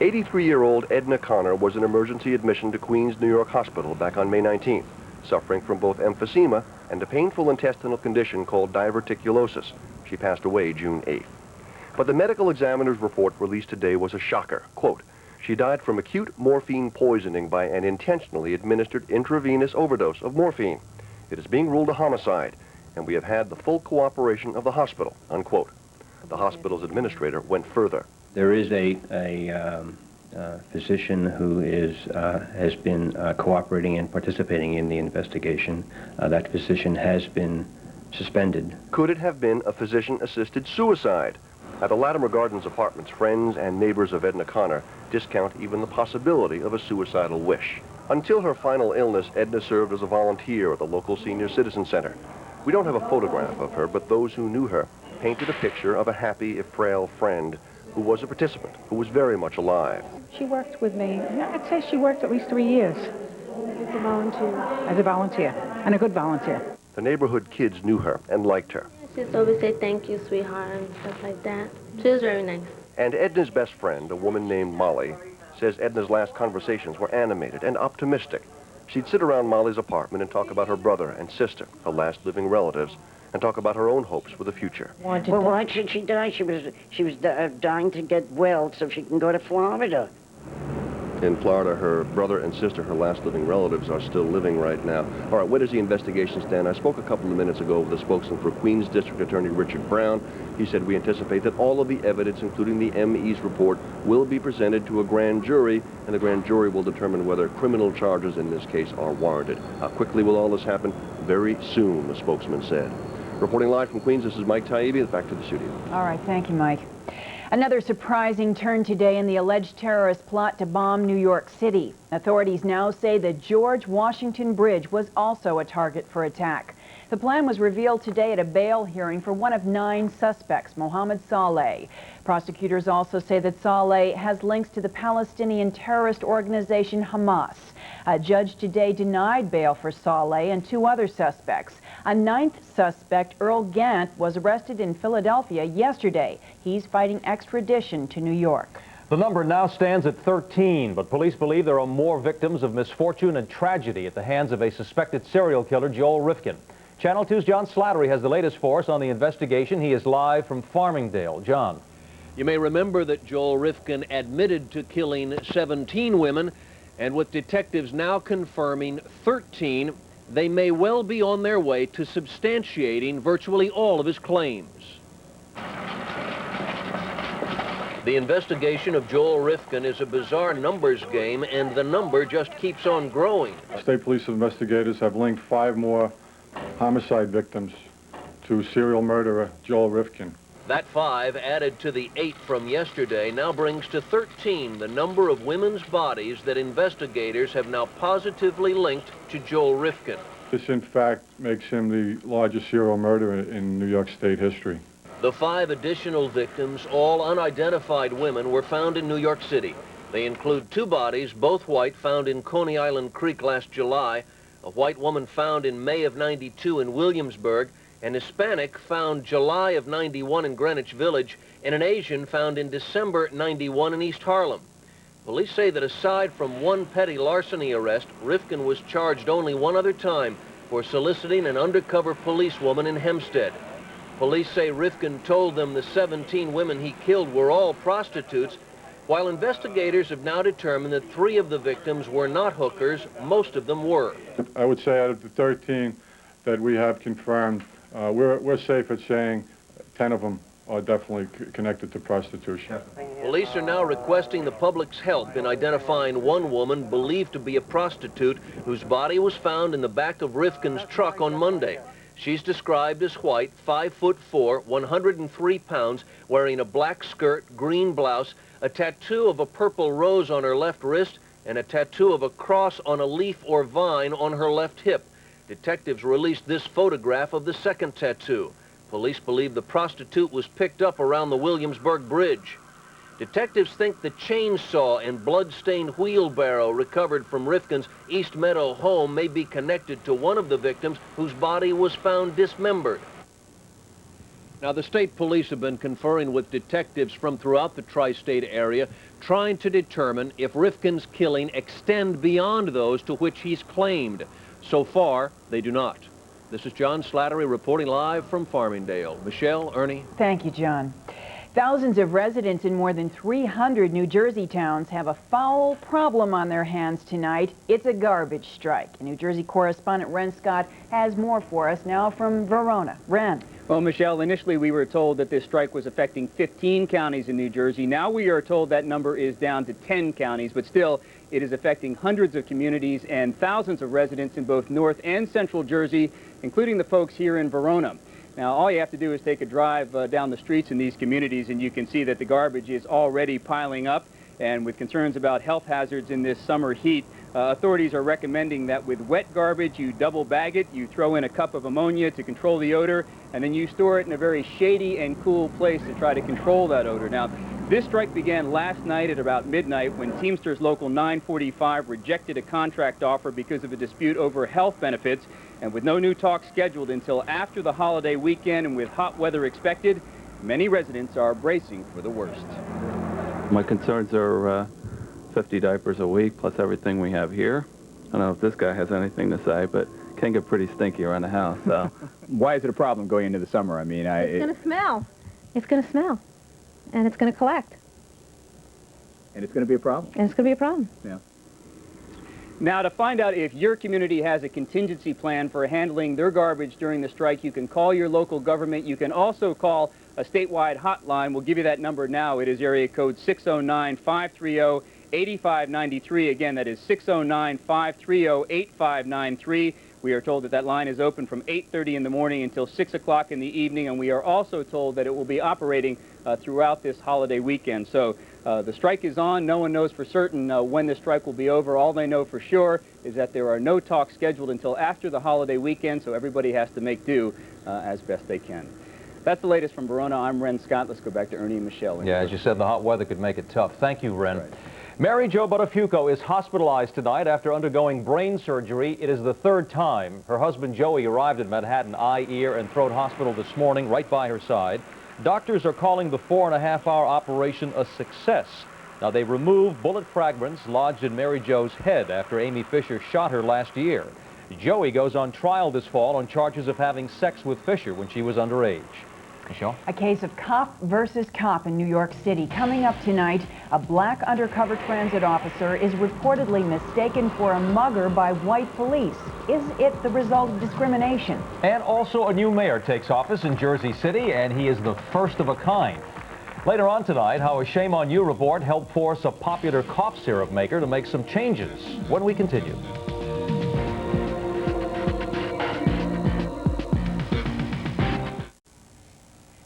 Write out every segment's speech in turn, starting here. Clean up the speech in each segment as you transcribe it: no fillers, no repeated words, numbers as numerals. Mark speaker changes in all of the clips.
Speaker 1: 83-year-old Edna Connor was in emergency admission to Queens, New York Hospital back on May 19th, suffering from both emphysema and a painful intestinal condition called diverticulosis. She passed away June 8th. But the medical examiner's report released today was a shocker. Quote, she died from acute morphine poisoning by an intentionally administered intravenous overdose of morphine. It is being ruled a homicide, and we have had the full cooperation of the hospital, unquote. The hospital's administrator went further.
Speaker 2: There is a physician who has been cooperating and participating in the investigation. That physician has been suspended.
Speaker 1: Could it have been a physician-assisted suicide? At the Latimer Gardens Apartments, friends and neighbors of Edna Connor discount even the possibility of a suicidal wish. Until her final illness, Edna served as a volunteer at the local senior citizen center. We don't have a photograph of her, but those who knew her painted a picture of a happy, if frail, friend who was a participant, who was very much alive.
Speaker 3: She worked with me. I'd say she worked at least 3 years.
Speaker 4: As a volunteer.
Speaker 3: As a volunteer, and a good volunteer.
Speaker 1: The neighborhood kids knew her and liked her.
Speaker 4: She used to always say thank you, sweetheart, and stuff like that. She was very nice.
Speaker 1: And Edna's best friend, a woman named Molly, says Edna's last conversations were animated and optimistic. She'd sit around Molly's apartment and talk about her brother and sister, her last living relatives, and talk about her own hopes for the future.
Speaker 5: Well, why should she die? She was dying to get well so she can go to Florida.
Speaker 1: In Florida, her brother and sister, her last living relatives, are still living right now. All right, where does the investigation stand? I spoke a couple of minutes ago with the spokesman for Queens District Attorney Richard Brown. He said we anticipate that all of the evidence, including the ME's report, will be presented to a grand jury, and the grand jury will determine whether criminal charges in this case are warranted. How quickly will all this happen? Very soon, the spokesman said. Reporting live from Queens, this is Mike Taibbi. Back to the studio.
Speaker 6: All right, thank you, Mike. Another surprising turn today in the alleged terrorist plot to bomb New York City. Authorities now say the George Washington Bridge was also a target for attack. The plan was revealed today at a bail hearing for one of 9 suspects, Mohammed Saleh. Prosecutors also say that Saleh has links to the Palestinian terrorist organization Hamas. A judge today denied bail for Saleh and 2 other suspects. A 9th suspect, Earl Gant, was arrested in Philadelphia yesterday. He's fighting extradition to New York.
Speaker 7: The number now stands at 13, but police believe there are more victims of misfortune and tragedy at the hands of a suspected serial killer, Joel Rifkin. Channel 2's John Slattery has the latest for us on the investigation. He is live from Farmingdale. John.
Speaker 8: You may remember that Joel Rifkin admitted to killing 17 women, and with detectives now confirming 13, they may well be on their way to substantiating virtually all of his claims. The investigation of Joel Rifkin is a bizarre numbers game, and the number just keeps on growing.
Speaker 9: State police investigators have linked 5 more homicide victims to serial murderer Joel Rifkin.
Speaker 8: That 5, added to the 8 from yesterday, now brings to 13 the number of women's bodies that investigators have now positively linked to Joel Rifkin.
Speaker 9: This, in fact, makes him the largest serial murderer in New York State history.
Speaker 8: The 5 additional victims, all unidentified women, were found in New York City. They include 2 bodies, both white, found in Coney Island Creek last July, a white woman found in May of '92 in Williamsburg, an Hispanic found July of '91 in Greenwich Village, and an Asian found in December '91 in East Harlem. Police say that aside from 1 petty larceny arrest, Rifkin was charged only 1 other time for soliciting an undercover policewoman in Hempstead. Police say Rifkin told them the 17 women he killed were all prostitutes, while investigators have now determined that 3 of the victims were not hookers. Most of them were.
Speaker 9: I would say out of the 13 that we have confirmed, we're safe at saying 10 of them are definitely connected to prostitution.
Speaker 8: Police are now requesting the public's help in identifying 1 woman believed to be a prostitute whose body was found in the back of Rifkin's truck on Monday. She's described as white, 5'4", 103 pounds, wearing a black skirt, green blouse, a tattoo of a purple rose on her left wrist, and a tattoo of a cross on a leaf or vine on her left hip. Detectives released this photograph of the second tattoo. Police believe the prostitute was picked up around the Williamsburg Bridge. Detectives think the chainsaw and blood-stained wheelbarrow recovered from Rifkin's East Meadow home may be connected to one of the victims whose body was found dismembered. Now, the state police have been conferring with detectives from throughout the tri-state area, trying to determine if Rifkin's killing extend beyond those to which he's claimed. So far, they do not. This is John Slattery reporting live from Farmingdale. Michelle, Ernie.
Speaker 6: Thank you, John. Thousands of residents in more than 300 New Jersey towns have a foul problem on their hands tonight. It's a garbage strike. New Jersey correspondent Ren Scott has more for us now from Verona. Ren.
Speaker 10: Well, Michelle, initially we were told that this strike was affecting 15 counties in New Jersey. Now we are told that number is down to 10 counties, but still it is affecting hundreds of communities and thousands of residents in both North and Central Jersey, including the folks here in Verona. Now, all you have to do is take a drive down the streets in these communities and you can see that the garbage is already piling up. And with concerns about health hazards in this summer heat, authorities are recommending that with wet garbage, you double bag it, you throw in a cup of ammonia to control the odor, and then you store it in a very shady and cool place to try to control that odor. Now, this strike began last night at about midnight when Teamsters Local 945 rejected a contract offer because of a dispute over health benefits. And with no new talks scheduled until after the holiday weekend and with hot weather expected, many residents are bracing for the worst.
Speaker 11: My concerns are 50 diapers a week, plus everything we have here. I don't know if this guy has anything to say, but it can get pretty stinky around the house. So.
Speaker 12: Why is it a problem going into the summer? I mean,
Speaker 13: it's going to smell. It's going to smell. And it's going to collect.
Speaker 12: And it's going to be a problem.
Speaker 13: And it's going to be a problem.
Speaker 12: Yeah.
Speaker 10: Now, to find out if your community has a contingency plan for handling their garbage during the strike, you can call your local government. You can also call a statewide hotline. We'll give you that number now. It is area code 609-530-8593. Again, that is 609-530-8593. We are told that that line is open from 8:30 in the morning until 6 o'clock in the evening, and we are also told that it will be operating throughout this holiday weekend. So the strike is on. No one knows for certain when the strike will be over. All they know for sure is that there are no talks scheduled until after the holiday weekend, so everybody has to make do as best they can. That's the latest from Verona. I'm Ren Scott. Let's go back to Ernie and Michelle.
Speaker 7: Yeah, as you said, the hot weather could make it tough. Thank you, Ren. Right. Mary Jo Buttafuoco is hospitalized tonight after undergoing brain surgery. It is the third time. Her husband Joey arrived at Manhattan Eye, Ear, and Throat Hospital this morning, right by her side. Doctors are calling the 4.5-hour operation a success. Now, they removed bullet fragments lodged in Mary Jo's head after Amy Fisher shot her last year. Joey goes on trial this fall on charges of having sex with Fisher when she was underage. Michelle?
Speaker 6: A case of cop versus cop in New York City. Coming up tonight, a black undercover transit officer is reportedly mistaken for a mugger by white police. Is it the result of discrimination?
Speaker 7: And also a new mayor takes office in Jersey City, and he is the first of a kind. Later on tonight, how a Shame on You report helped force a popular cough syrup maker to make some changes. When we continue.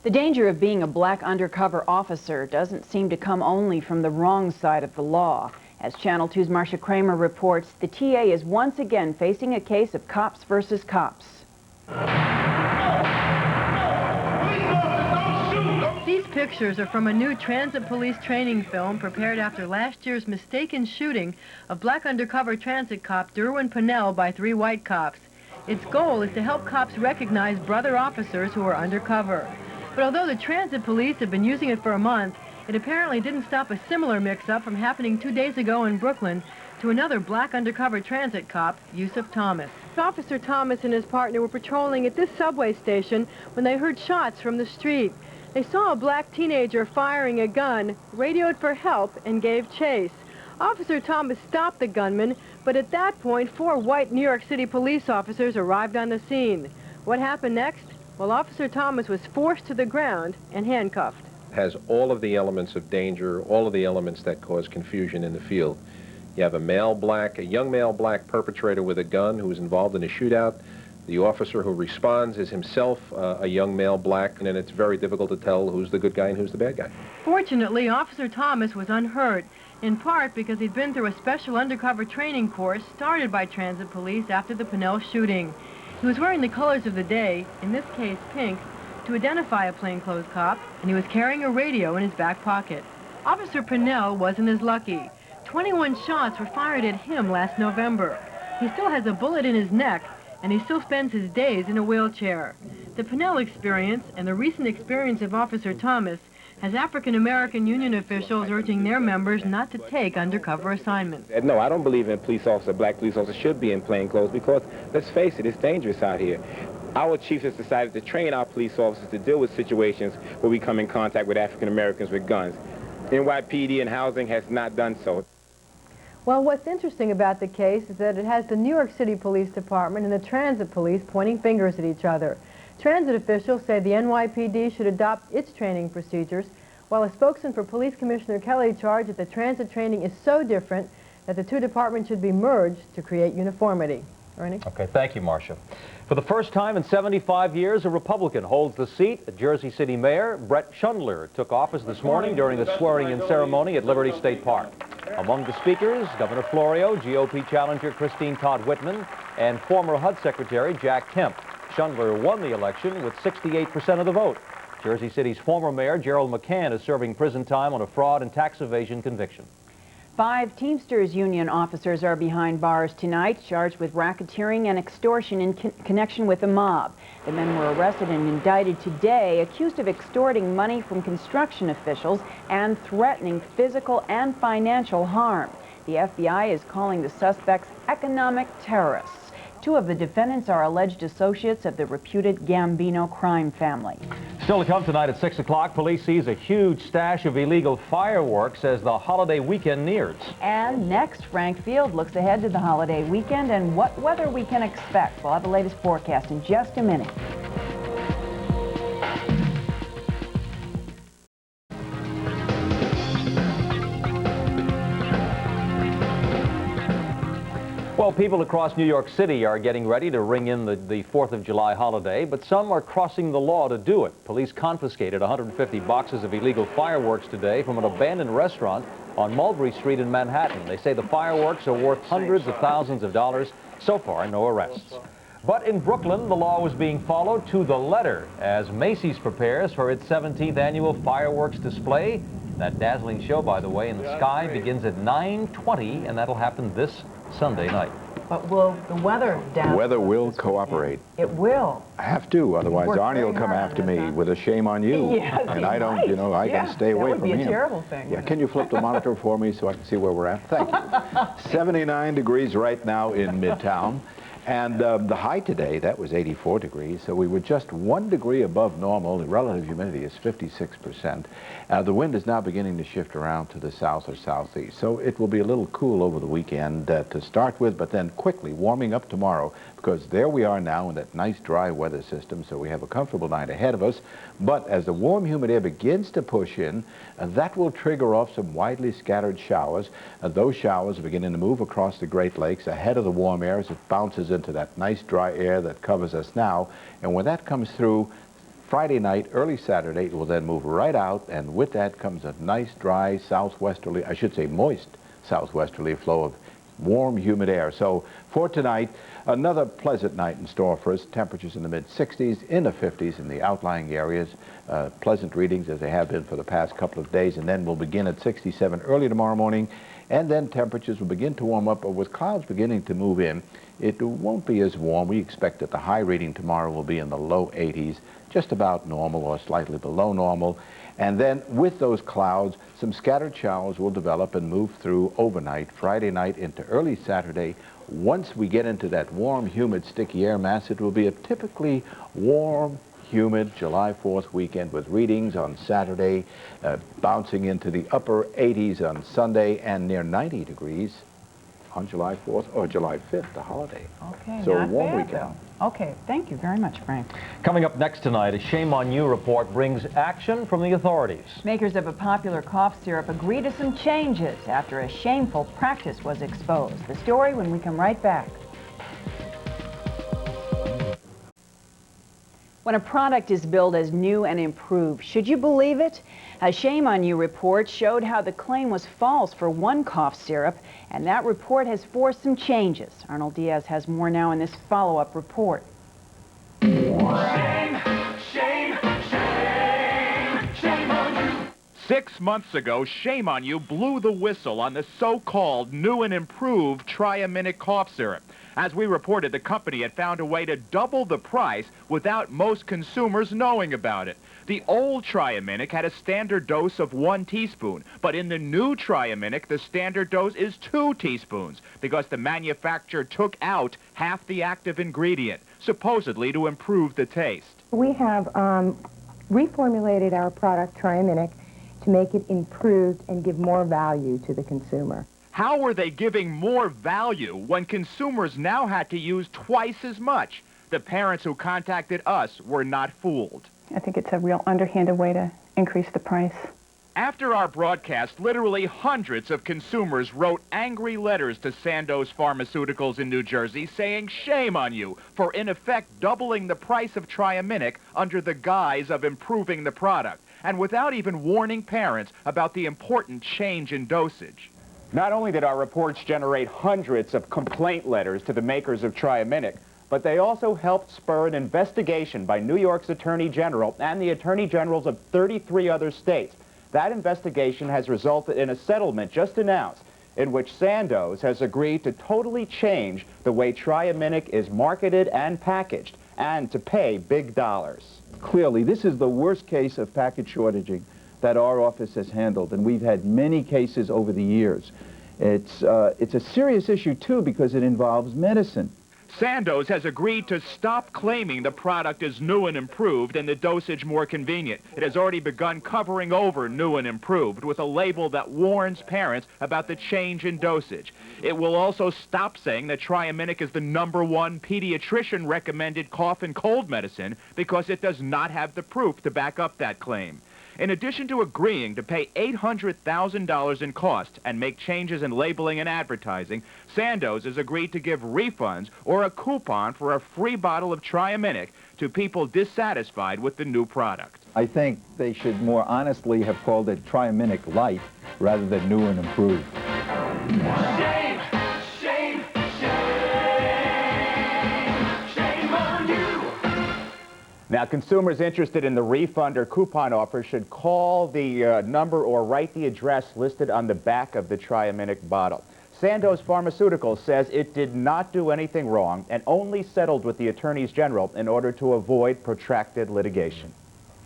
Speaker 6: The danger of being a black undercover officer doesn't seem to come only from the wrong side of the law. As Channel 2's Marcia Kramer reports, the TA is once again facing a case of cops versus cops.
Speaker 14: These pictures are from a new transit police training film prepared after last year's mistaken shooting of black undercover transit cop Derwin Pennell by 3 white cops. Its goal is to help cops recognize brother officers who are undercover. But although the transit police have been using it for a month, it apparently didn't stop a similar mix-up from happening 2 days ago in Brooklyn to another black undercover transit cop, Yusuf Thomas. Officer Thomas and his partner were patrolling at this subway station when they heard shots from the street. They saw a black teenager firing a gun, radioed for help, and gave chase. Officer Thomas stopped the gunman, but at that point, 4 white New York City police officers arrived on the scene. What happened next? Well, Officer Thomas was forced to the ground and handcuffed.
Speaker 15: Has all of the elements of danger, all of the elements that cause confusion in the field. You have a young male black perpetrator with a gun who is involved in a shootout. The officer who responds is himself a young male black, and then it's very difficult to tell who's the good guy and who's the bad guy.
Speaker 14: Fortunately, Officer Thomas was unhurt, in part because he'd been through a special undercover training course started by transit police after the Pennell shooting. He was wearing the colors of the day, in this case pink, to identify a plainclothes cop, and he was carrying a radio in his back pocket. Officer Pennell wasn't as lucky. 21 shots were fired at him last November. He still has a bullet in his neck, and he still spends his days in a wheelchair. The Pinnell experience and the recent experience of Officer Thomas has African-American union officials urging their members not to take undercover assignments.
Speaker 16: No, I don't believe in black police officers should be in plain clothes because, let's face it, it's dangerous out here. Our chief has decided to train our police officers to deal with situations where we come in contact with African-Americans with guns. NYPD and housing has not done so.
Speaker 14: Well, what's interesting about the case is that it has the New York City Police Department and the Transit Police pointing fingers at each other. Transit officials say the NYPD should adopt its training procedures, while a spokesman for Police Commissioner Kelly charged that the transit training is so different that the two departments should be merged to create uniformity. Ernie?
Speaker 7: Okay, thank you, Marcia. For the first time in 75 years, a Republican holds the seat. Jersey City Mayor Brett Chandler took office this morning during the swearing-in ceremony at Liberty State Park. Among the speakers, Governor Florio, GOP challenger Christine Todd Whitman, and former HUD Secretary Jack Kemp. Chandler won the election with 68% of the vote. Jersey City's former mayor, Gerald McCann, is serving prison time on a fraud and tax evasion conviction.
Speaker 6: 5 Teamsters Union officers are behind bars tonight, charged with racketeering and extortion in connection with the mob. The men were arrested and indicted today, accused of extorting money from construction officials and threatening physical and financial harm. The FBI is calling the suspects economic terrorists. 2 of the defendants are alleged associates of the reputed Gambino crime family.
Speaker 7: Still to come tonight at 6 o'clock, police seize a huge stash of illegal fireworks as the holiday weekend nears.
Speaker 6: And next, Frank Field looks ahead to the holiday weekend and what weather we can expect. We'll have the latest forecast in just a minute.
Speaker 7: Well, people across New York City are getting ready to ring in the 4th of July holiday, but some are crossing the law to do it. Police confiscated 150 boxes of illegal fireworks today from an abandoned restaurant on Mulberry Street in Manhattan. They say the fireworks are worth hundreds of thousands of dollars. So far, no arrests. But in Brooklyn, the law was being followed to the letter as Macy's prepares for its 17th annual fireworks display. That dazzling show, by the way, in the sky begins at 9:20, and that'll happen this Sunday night.
Speaker 3: But will the weather down?
Speaker 17: Weather will cooperate.
Speaker 3: It will.
Speaker 17: I have to, otherwise
Speaker 3: Worked
Speaker 17: Arnie will
Speaker 3: very
Speaker 17: come
Speaker 3: hard
Speaker 17: after
Speaker 3: on
Speaker 17: me
Speaker 3: this, huh?
Speaker 17: with a shame on you.
Speaker 3: Yes,
Speaker 17: and I don't, you know, I
Speaker 3: yeah,
Speaker 17: can stay away from him.
Speaker 3: That would be a terrible thing.
Speaker 17: Yeah, can you flip the monitor for me so I can see where we're at? Thank you. 79 degrees right now in Midtown. And the high today, that was 84 degrees, so we were just 1 degree above normal. The relative humidity is 56%. The wind is now beginning to shift around to the south or southeast, so it will be a little cool over the weekend to start with, but then quickly warming up tomorrow, because there we are now in that nice dry weather system, so we have a comfortable night ahead of us. But as the warm, humid air begins to push in, that will trigger off some widely scattered showers. Those showers are beginning to move across the Great Lakes ahead of the warm air as it bounces into that nice dry air that covers us now. And when that comes through Friday night, early Saturday, it will then move right out, and with that comes a nice dry southwesterly, I should say moist southwesterly flow of warm, humid air. So for tonight, another pleasant night in store for us. Temperatures in the mid-60s, in the 50s in the outlying areas. Pleasant readings as they have been for the past couple of days, and then we'll begin at 67 early tomorrow morning, and then temperatures will begin to warm up, but with clouds beginning to move in, it won't be as warm. We expect that the high reading tomorrow will be in the low 80s, just about normal or slightly below normal. And then with those clouds, some scattered showers will develop and move through overnight, Friday night into early Saturday. Once we get into that warm, humid, sticky air mass, it will be a typically warm, humid July 4th weekend with readings on Saturday, bouncing into the upper 80s on Sunday and near 90 degrees on July 4th or July 5th, the holiday.
Speaker 6: Okay,
Speaker 17: so a
Speaker 6: not
Speaker 17: warm
Speaker 6: bad,
Speaker 17: weekend.
Speaker 6: though. Okay, thank you very much, Frank.
Speaker 7: Coming up next tonight, a Shame on You report brings action from the authorities.
Speaker 6: Makers of a popular cough syrup agree to some changes after a shameful practice was exposed. The story when we come right back. When a product is billed as new and improved, should you believe it? A Shame on You report showed how the claim was false for one cough syrup, and that report has forced some changes. Arnold Diaz has more now in this follow-up report.
Speaker 18: Shame, shame, shame, shame on you.
Speaker 12: 6 months ago, shame on you, blew the whistle on the so-called new and improved Triaminic cough syrup. As we reported, the company had found a way to double the price without most consumers knowing about it. The old Triaminic had a standard dose of 1 teaspoon, but in the new Triaminic, the standard dose is 2 teaspoons because the manufacturer took out half the active ingredient, supposedly to improve the taste.
Speaker 18: We have reformulated our product, Triaminic, to make it improved and give more value to the consumer.
Speaker 12: How were they giving more value when consumers now had to use twice as much? The parents who contacted us were not fooled.
Speaker 3: I think it's a real underhanded way to increase the price.
Speaker 12: After our broadcast, literally hundreds of consumers wrote angry letters to Sandoz Pharmaceuticals in New Jersey saying shame on you for in effect doubling the price of Triaminic under the guise of improving the product, and without even warning parents about the important change in dosage.
Speaker 10: Not only did our reports generate hundreds of complaint letters to the makers of Triaminic, but they also helped spur an investigation by New York's Attorney General and the Attorney Generals of 33 other states. That investigation has resulted in a settlement just announced in which Sandoz has agreed to totally change the way Triaminic is marketed and packaged and to pay big dollars.
Speaker 19: Clearly, this is the worst case of package shortaging that our office has handled, and we've had many cases over the years. It's a serious issue, too, because it involves medicine.
Speaker 12: Sandoz has agreed to stop claiming the product is new and improved and the dosage more convenient. It has already begun covering over new and improved with a label that warns parents about the change in dosage. It will also stop saying that Triaminic is the #1 pediatrician-recommended cough and cold medicine because it does not have the proof to back up that claim. In addition to agreeing to pay $800,000 in costs and make changes in labeling and advertising, Sandoz has agreed to give refunds or a coupon for a free bottle of Triaminic to people dissatisfied with the new product.
Speaker 19: I think they should more honestly have called it Triaminic Light rather than new and improved.
Speaker 20: Shame, shame, shame on you.
Speaker 10: Now, consumers interested in the refund or coupon offer should call the number or write the address listed on the back of the Triaminic bottle. Sandoz Pharmaceuticals says it did not do anything wrong and only settled with the attorneys general in order to avoid protracted litigation.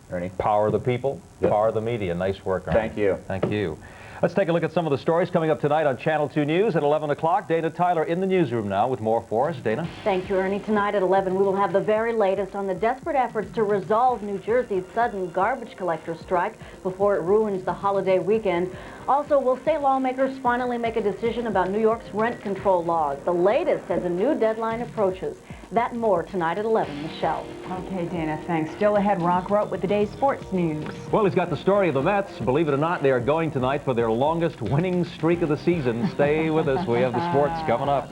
Speaker 10: Ernie?
Speaker 7: Power of the people, power of the media. Nice work, Ernie.
Speaker 10: Thank you.
Speaker 7: Thank you. Let's take a look at some of the stories coming up tonight on Channel 2 News at 11 o'clock. Dana Tyler in the newsroom now with more for us. Dana?
Speaker 21: Thank you, Ernie. Tonight at 11, we will have the very latest on the desperate efforts to resolve New Jersey's sudden garbage collector strike before it ruins the holiday weekend. Also, will state lawmakers finally make a decision about New York's rent control laws? The latest as a new deadline approaches. That and more tonight at 11. Michelle.
Speaker 6: Okay, Dana, thanks. Still ahead, Rock Rope with the day's sports news.
Speaker 7: Well, he's got the story of the Mets. Believe it or not, they are going tonight for their longest winning streak of the season. Stay with us. We have the sports coming up.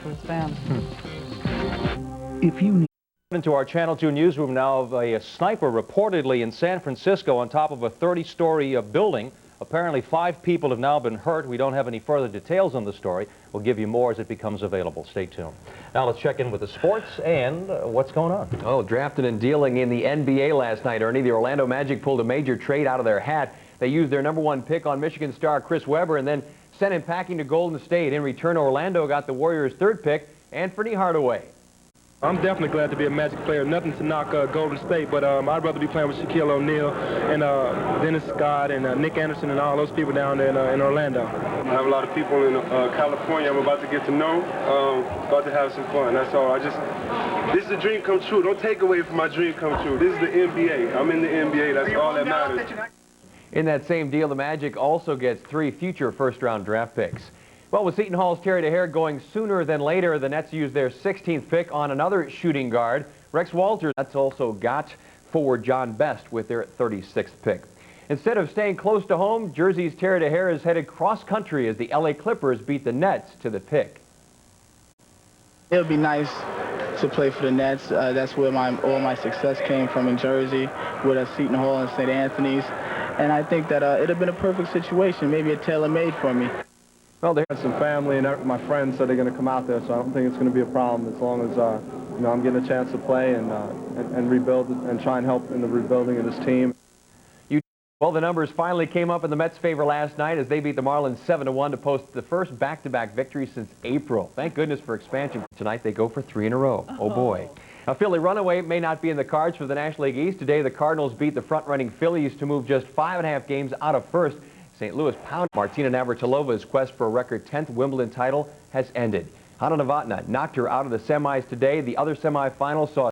Speaker 7: If you need into our Channel 2 newsroom now of a sniper reportedly in San Francisco on top of a 30-story building. Apparently 5 people have now been hurt. We don't have any further details on the story. We'll give you more as it becomes available. Stay tuned. Now let's check in with the sports and what's going on.
Speaker 22: Oh, drafting and dealing in the NBA last night, Ernie. The Orlando Magic pulled a major trade out of their hat. They used their #1 pick on Michigan star Chris Webber and then sent him packing to Golden State. In return, Orlando got the Warriors' 3rd pick, Anthony Hardaway.
Speaker 23: I'm definitely glad to be a Magic player. Nothing to knock Golden State, but I'd rather be playing with Shaquille O'Neal and Dennis Scott and Nick Anderson and all those people down there in Orlando. I have a lot of people in California I'm about to get to know, about to have some fun. That's all. This is a dream come true. Don't take away from my dream come true. This is the NBA. I'm in the NBA. That's all that matters.
Speaker 22: In that same deal, the Magic also gets 3 future first-round draft picks. Well, with Seton Hall's Terry DeHare going sooner than later, the Nets used their 16th pick on another shooting guard, Rex Walters. That's also got forward John Best with their 36th pick. Instead of staying close to home, Jersey's Terry DeHare is headed cross-country as the LA Clippers beat the Nets to the pick.
Speaker 24: It would be nice to play for the Nets. That's where all my success came from in Jersey, with Seton Hall and St. Anthony's. And I think that it would have been a perfect situation, maybe a tailor-made for me.
Speaker 23: Well, they have some family and my friends said they're going to come out there, so I don't think it's going to be a problem as long as you know, I'm getting a chance to play and rebuild and try and help in the rebuilding of this team.
Speaker 22: Well, the numbers finally came up in the Mets' favor last night as they beat the Marlins 7-1 to post the first back-to-back victory since April. Thank goodness for expansion. Tonight they go for 3 in a row. Oh, boy. A Philly runaway may not be in the cards for the National League East. Today, the Cardinals beat the front-running Phillies to move just 5.5 games out of first. St. Louis pounded. Martina Navratilova's quest for a record 10th Wimbledon title has ended. Hana Novotná knocked her out of the semis today. The other semifinal saw